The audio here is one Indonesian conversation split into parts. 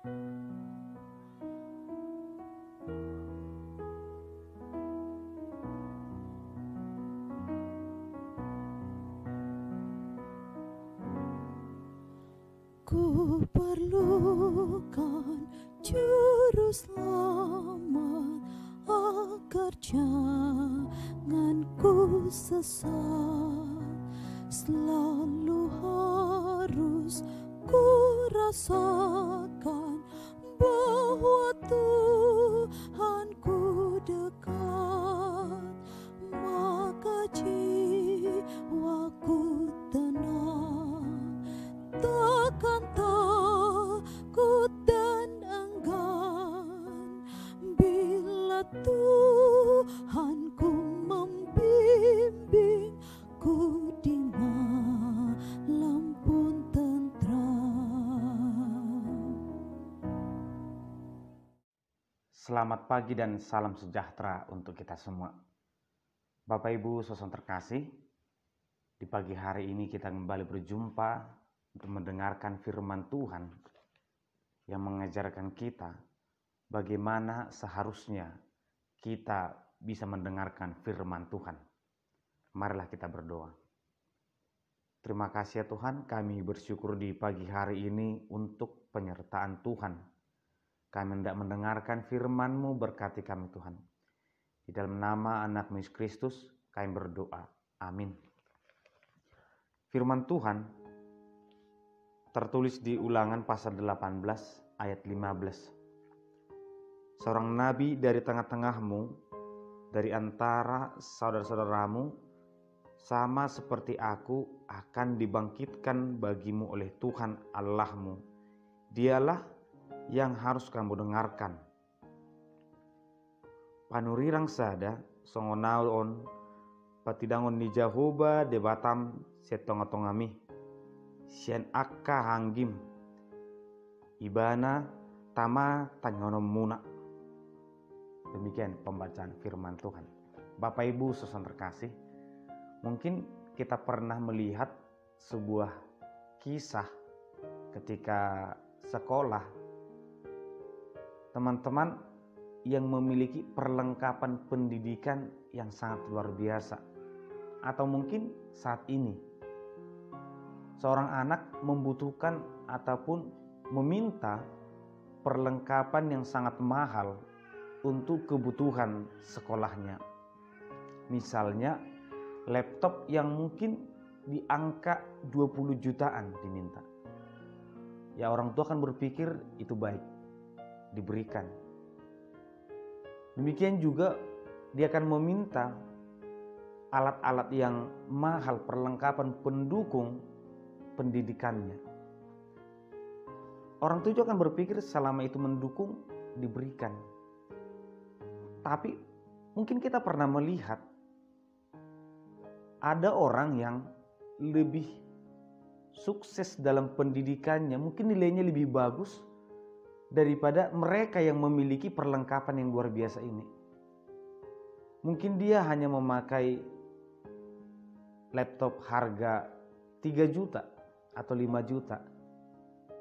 Ku perlukan juru selamat agar jangan ku sesat. Selalu harus ku rasakan bahwa Tuhanku dekat, maka jiwaku tenang, takkan takut dan enggan bila Tuhanku membimbingku di malam pun tentram. Selamat pagi dan salam sejahtera untuk kita semua. Bapak Ibu saudara terkasih, di pagi hari ini kita kembali berjumpa untuk mendengarkan firman Tuhan yang mengajarkan kita bagaimana seharusnya kita bisa mendengarkan firman Tuhan. Marilah kita berdoa. Terima kasih ya Tuhan, kami bersyukur di pagi hari ini untuk penyertaan Tuhan. Kami hendak mendengarkan firman-Mu, berkati kami Tuhan. Di dalam nama anak-Mu Yesus Kristus kami berdoa. Amin. Firman Tuhan tertulis di Ulangan pasal 18 ayat 15. Seorang nabi dari tengah-tengahmu, dari antara saudara-saudaramu, sama seperti aku, akan dibangkitkan bagimu oleh Tuhan Allahmu. Dialah yang harus kamu dengarkan. Panurirang sada songonaon patidangon ni Jehovah de batam setonga-tongami sian akka hanggim ibana tama tanyonom muna. Demikian pembacaan firman Tuhan. Bapak Ibu saudara terkasih, mungkin kita pernah melihat sebuah kisah ketika sekolah, teman-teman yang memiliki perlengkapan pendidikan yang sangat luar biasa. Atau mungkin saat ini seorang anak membutuhkan ataupun meminta perlengkapan yang sangat mahal untuk kebutuhan sekolahnya. Misalnya laptop yang mungkin di angka 20 jutaan diminta. Ya orang tua kan berpikir itu baik, diberikan. Demikian juga dia akan meminta alat-alat yang mahal, perlengkapan pendukung pendidikannya. Orang tua juga akan berpikir selama itu mendukung, diberikan. Tapi mungkin kita pernah melihat ada orang yang lebih sukses dalam pendidikannya, mungkin nilainya lebih bagus daripada mereka yang memiliki perlengkapan yang luar biasa ini. Mungkin dia hanya memakai laptop harga 3 juta atau 5 juta.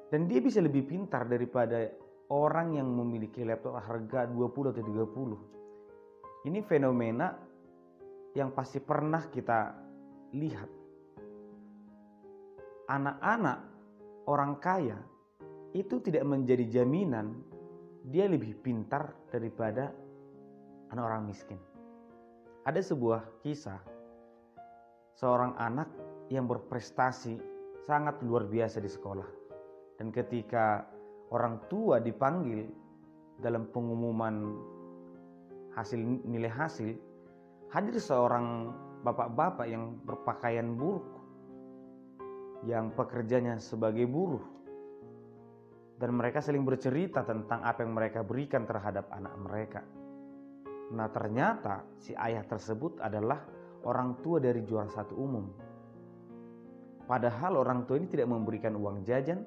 Dan dia bisa lebih pintar daripada orang yang memiliki laptop harga 20 atau 30. Ini fenomena yang pasti pernah kita lihat. Anak-anak orang kaya itu tidak menjadi jaminan dia lebih pintar daripada anak orang miskin. Ada sebuah kisah seorang anak yang berprestasi sangat luar biasa di sekolah. Dan ketika orang tua dipanggil dalam pengumuman nilai hasil, hadir seorang bapak-bapak yang berpakaian buruk, yang pekerjanya sebagai buruh. Dan mereka saling bercerita tentang apa yang mereka berikan terhadap anak mereka. Nah ternyata si ayah tersebut adalah orang tua dari juara satu umum. Padahal orang tua ini tidak memberikan uang jajan,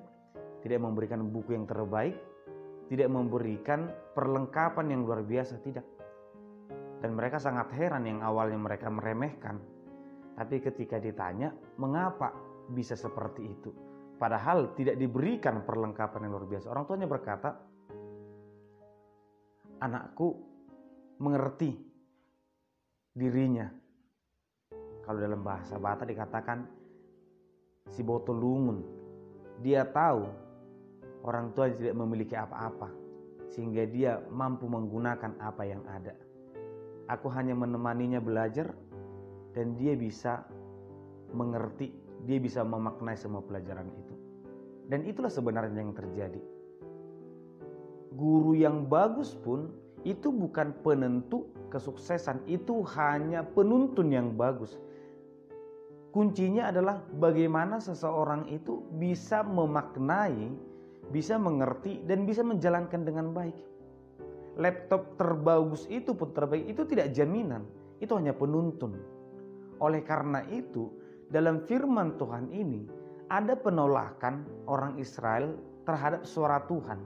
tidak memberikan buku yang terbaik, tidak memberikan perlengkapan yang luar biasa, tidak. Dan mereka sangat heran yang awalnya mereka meremehkan. Tapi ketika ditanya mengapa bisa seperti itu, padahal tidak diberikan perlengkapan yang luar biasa. Orang tuanya berkata, anakku mengerti dirinya. Kalau dalam bahasa Batak dikatakan si botol lungun. Dia tahu orang tua tidak memiliki apa-apa, sehingga dia mampu menggunakan apa yang ada. Aku hanya menemaninya belajar, dan dia bisa mengerti, dia bisa memaknai semua pelajaran itu. Dan itulah sebenarnya yang terjadi. Guru yang bagus pun itu bukan penentu kesuksesan, itu hanya penuntun yang bagus. Kuncinya adalah bagaimana seseorang itu bisa memaknai, bisa mengerti, dan bisa menjalankan dengan baik. Laptop terbagus itu pun terbaik, itu tidak jaminan, itu hanya penuntun. Oleh karena itu, dalam firman Tuhan ini ada penolakan orang Israel terhadap suara Tuhan.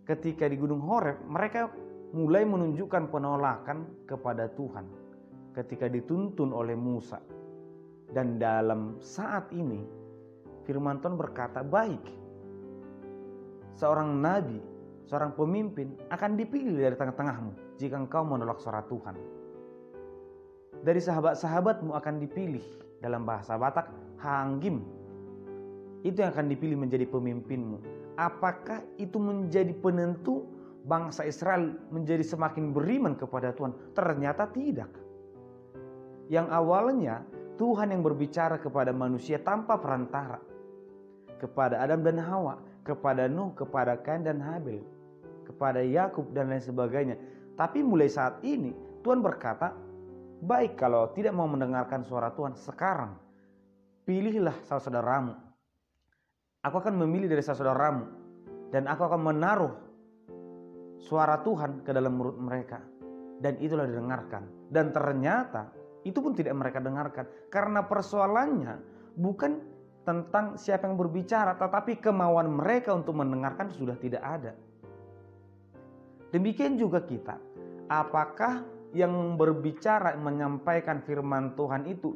Ketika di Gunung Horeb, mereka mulai menunjukkan penolakan kepada Tuhan ketika dituntun oleh Musa. Dan dalam saat ini, firman Tuhan berkata, baik, seorang nabi, seorang pemimpin akan dipilih dari tengah-tengahmu jika engkau menolak suara Tuhan. Dari sahabat-sahabatmu akan dipilih, dalam bahasa Batak, hanggim. Itu yang akan dipilih menjadi pemimpinmu. Apakah itu menjadi penentu bangsa Israel menjadi semakin beriman kepada Tuhan? Ternyata tidak. Yang awalnya Tuhan yang berbicara kepada manusia tanpa perantara, kepada Adam dan Hawa, kepada Nuh, kepada Kain dan Habil, kepada Yakub dan lain sebagainya. Tapi mulai saat ini Tuhan berkata, baik kalau tidak mau mendengarkan suara Tuhan, sekarang pilihlah saudaramu. Aku akan memilih dari saudaramu, dan aku akan menaruh suara Tuhan ke dalam mulut mereka. Dan itulah didengarkan. Dan ternyata itu pun tidak mereka dengarkan. Karena persoalannya bukan tentang siapa yang berbicara, tetapi kemauan mereka untuk mendengarkan sudah tidak ada. Demikian juga kita. Apakah yang berbicara, menyampaikan firman Tuhan itu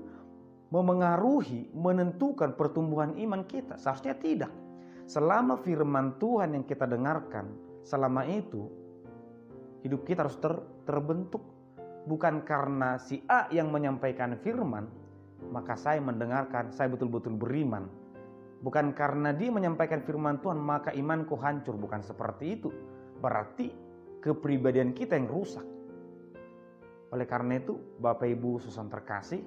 memengaruhi, menentukan pertumbuhan iman kita? Seharusnya tidak. Selama firman Tuhan yang kita dengarkan, selama itu hidup kita harus terbentuk. Bukan karena si A yang menyampaikan firman, maka saya mendengarkan, saya betul-betul beriman. Bukan karena dia menyampaikan firman Tuhan, maka imanku hancur. Bukan seperti itu. Berarti kepribadian kita yang rusak. Oleh karena itu, Bapak Ibu Susan terkasih,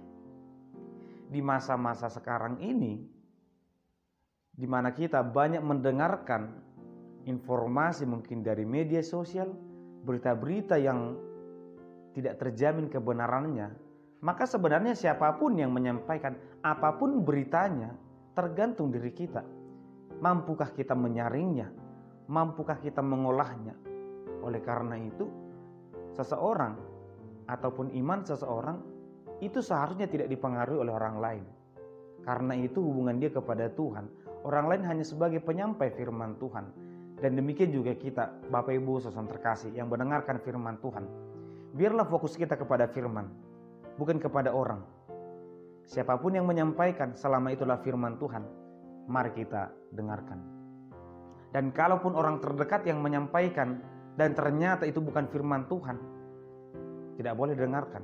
di masa-masa sekarang ini, di mana kita banyak mendengarkan informasi mungkin dari media sosial, berita-berita yang tidak terjamin kebenarannya, maka sebenarnya siapapun yang menyampaikan apapun beritanya, tergantung diri kita. Mampukah kita menyaringnya? Mampukah kita mengolahnya? Oleh karena itu, seseorang ataupun iman seseorang itu seharusnya tidak dipengaruhi oleh orang lain. Karena itu hubungan dia kepada Tuhan. Orang lain hanya sebagai penyampai firman Tuhan. Dan demikian juga kita, Bapak Ibu saudara terkasih yang mendengarkan firman Tuhan. Biarlah fokus kita kepada firman, bukan kepada orang. Siapapun yang menyampaikan selama itulah firman Tuhan, mari kita dengarkan. Dan kalaupun orang terdekat yang menyampaikan dan ternyata itu bukan firman Tuhan, tidak boleh dengarkan.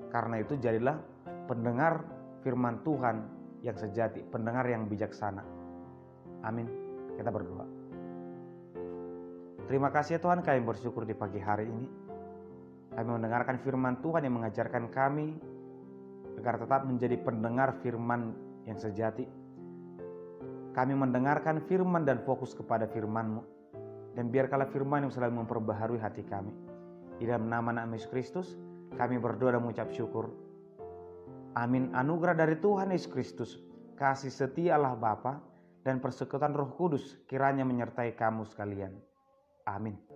Karena itu jadilah pendengar firman Tuhan yang sejati, pendengar yang bijaksana. Amin. Kita berdoa. Terima kasih ya Tuhan, kami bersyukur di pagi hari ini. Kami mendengarkan firman Tuhan yang mengajarkan kami agar tetap menjadi pendengar firman yang sejati. Kami mendengarkan firman dan fokus kepada firman-Mu. Dan biarkanlah firman yang selalu memperbaharui hati kami. Di dalam nama Yesus Kristus, kami berdoa dan mengucap syukur. Amin. Anugerah dari Tuhan Yesus Kristus, kasih setia Allah Bapa, dan persekutuan Roh Kudus kiranya menyertai kamu sekalian. Amin.